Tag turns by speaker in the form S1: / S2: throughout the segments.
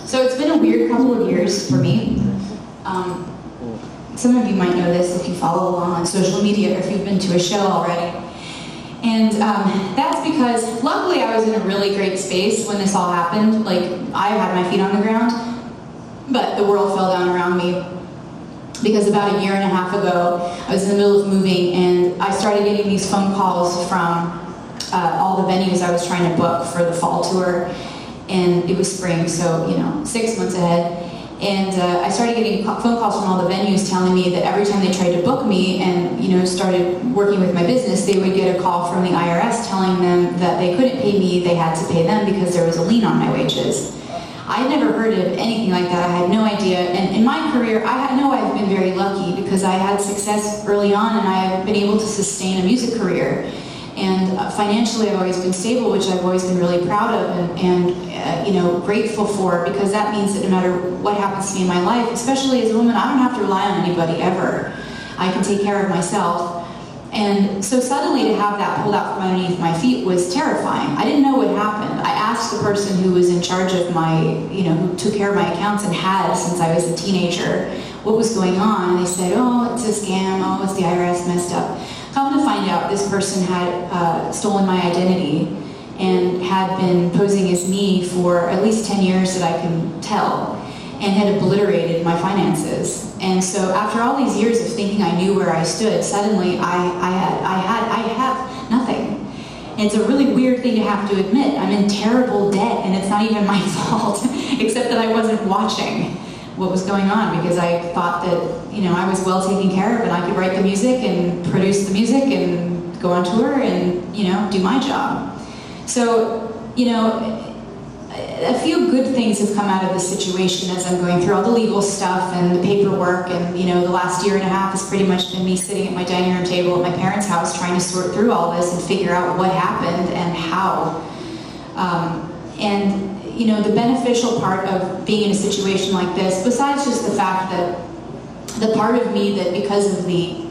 S1: So it's been a weird couple of years for me. Some of you might know this if you follow along on social media or if you've been to a show already. And that's because, luckily I was in a really great space when this all happened. Like, I had my feet on the ground, but the world fell down around me. Because about a year and a half ago, I was in the middle of moving and I started getting these phone calls from all the venues I was trying to book for the fall tour. And it was spring, so, 6 months ahead. And I started getting phone calls from all the venues telling me that every time they tried to book me and, started working with my business, they would get a call from the IRS telling them that they couldn't pay me, they had to pay them because there was a lien on my wages. I had never heard of anything like that. I had no idea. And in my career, I've been very lucky because I had success early on and I have been able to sustain a music career. And financially, I've always been stable, which I've always been really proud of and grateful for, because that means that no matter what happens to me in my life, especially as a woman, I don't have to rely on anybody ever. I can take care of myself. And so suddenly to have that pulled out from underneath my feet was terrifying. I didn't know what happened. I asked the person who was in charge of my, who took care of my accounts and had since I was a teenager, what was going on. And they said, oh, it's a scam. Oh, it's the IRS messed up. Come to find out, this person had stolen my identity and had been posing as me for at least 10 years that I can tell, and had obliterated my finances. And so after all these years of thinking I knew where I stood, suddenly I have nothing. And it's a really weird thing to have to admit. I'm in terrible debt and it's not even my fault, except that I wasn't watching what was going on because I thought that, I was well taken care of and I could write the music and produce the music and go on tour and, do my job. So, a few good things have come out of this situation as I'm going through all the legal stuff and the paperwork, and the last year and a half has pretty much been me sitting at my dining room table at my parents' house trying to sort through all this and figure out what happened and how. The beneficial part of being in a situation like this, besides just the fact that the part of me that because of the,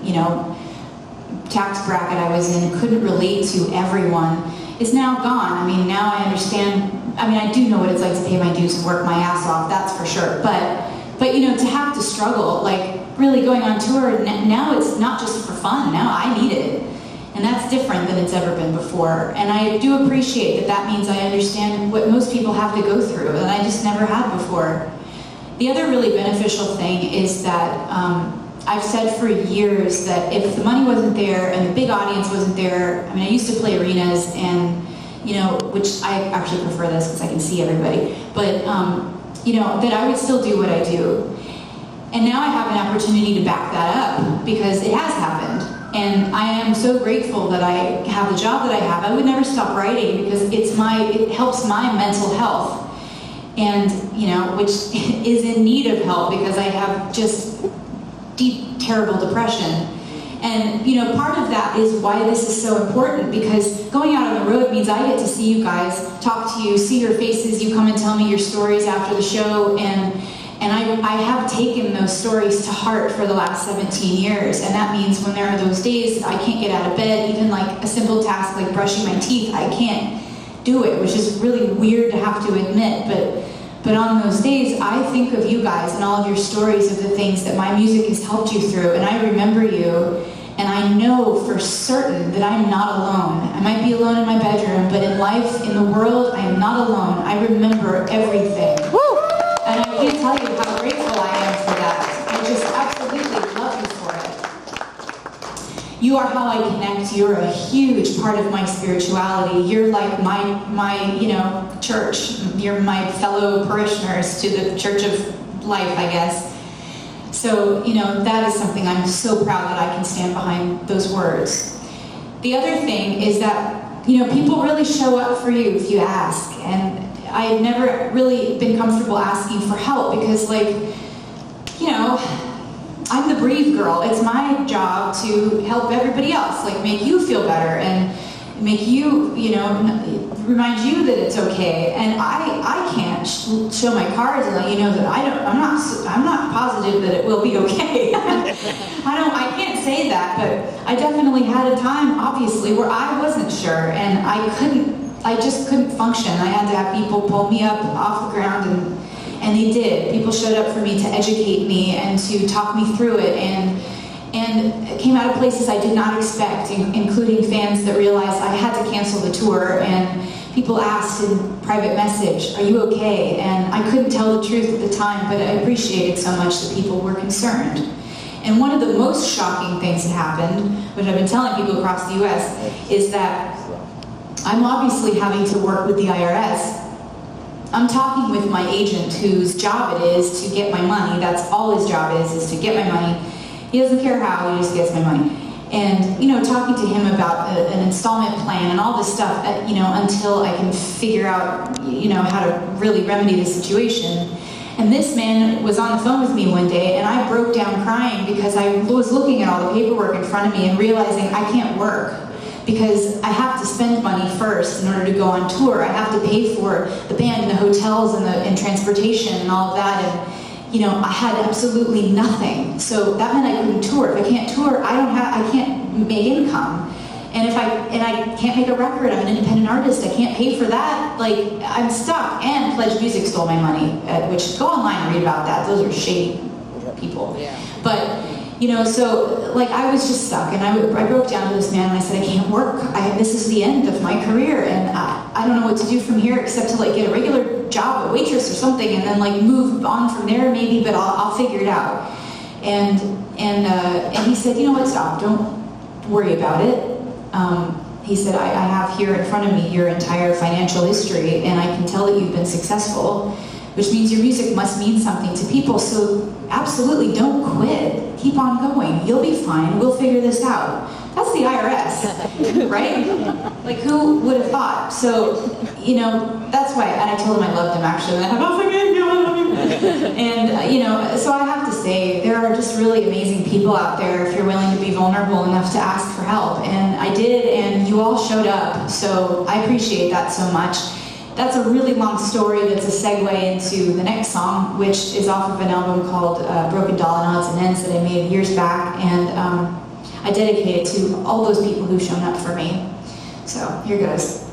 S1: tax bracket I was in couldn't relate to everyone is now gone. I mean, now I understand. I do know what it's like to pay my dues and work my ass off, that's for sure. But to have to struggle, like really going on tour, now it's not just for fun, now I need it. And that's different than it's ever been before. And I do appreciate that means I understand what most people have to go through, and I just never had before. The other really beneficial thing is that I've said for years that if the money wasn't there and the big audience wasn't there, I used to play arenas and, which I actually prefer this because I can see everybody, but, that I would still do what I do. And now I have an opportunity to back that up because it has happened. And I am so grateful that I have the job that I have. I would never stop writing because it helps my mental health. And, which is in need of help because I have just deep, terrible depression. And, part of that is why this is so important, because going out on the road means I get to see you guys, talk to you, see your faces, you come and tell me your stories after the show, and I have taken those stories to heart for the last 17 years, and that means when there are those days I can't get out of bed, even like a simple task like brushing my teeth, I can't do it, which is really weird to have to admit, but on those days, I think of you guys and all of your stories of the things that my music has helped you through, and I remember you, and I know for certain that I'm not alone. I might be alone in my bedroom, but in life, in the world, I am not alone. I remember everything. Woo! And I can't tell you how grateful I am for that. I just absolutely love you for it. You are how I connect. You're a huge part of my spirituality. You're like my church. You're my fellow parishioners to the church of life, I guess. So, that is something I'm so proud that I can stand behind those words. The other thing is that, people really show up for you if you ask. And I had never really been comfortable asking for help because, I'm the breathe girl. It's my job to help everybody else, make you feel better and make you, remind you that it's okay. And I can't show my cards and let you know that I'm not positive that it will be okay. I can't say that, but I definitely had a time, obviously, where I wasn't sure and I just couldn't function. I had to have people pull me up off the ground And they did. People showed up for me to educate me and to talk me through it, and it came out of places I did not expect, including fans that realized I had to cancel the tour, and people asked in private message, "Are you okay?" And I couldn't tell the truth at the time, but I appreciated so much that people were concerned. And one of the most shocking things that happened, which I've been telling people across the US, is that I'm obviously having to work with the IRS. I'm talking with my agent, whose job it is to get my money. That's all his job is to get my money. He doesn't care how, he just gets my money. And, you know, talking to him about an installment plan and all this stuff, you know, until I can figure out, you know, how to really remedy the situation. And this man was on the phone with me one day, and I broke down crying because I was looking at all the paperwork in front of me and realizing I can't work because I have to spend money first in order to go on tour. I have to pay for the band and the hotels and transportation and all of that. And, you know, I had absolutely nothing. So that meant I couldn't tour. If I can't tour, I can't make income. And I can't make a record. I'm an independent artist. I can't pay for that. Like, I'm stuck. And Pledge Music stole my money, which, go online and read about that. Those are shady people. Yeah. But, you know, so, like, I was just stuck. And I broke down to this man and I said, I can't work. This is the end of my career. And I don't know what to do from here except to, like, get a regular job, a waitress or something, and then, like, move on from there maybe, but I'll figure it out. And he said, you know what, stop. Don't worry about it. He said, I have here in front of me your entire financial history, and I can tell that you've been successful, which means your music must mean something to people, so absolutely don't quit. Keep on going. You'll be fine. We'll figure this out. That's the IRS, right? Like, who would have thought? So, you know, that's why, and I told him I loved him, actually, and I thought, oh, forgive me, I love you. And, you know, so I have to say, there are just really amazing people out there if you're willing to be vulnerable enough to ask for help. And I did, and you all showed up, so I appreciate that so much. That's a really long story that's a segue into the next song, which is off of an album called Broken Doll and Odds and Ends that I made years back, and I dedicate it to all those people who've shown up for me. So, here goes.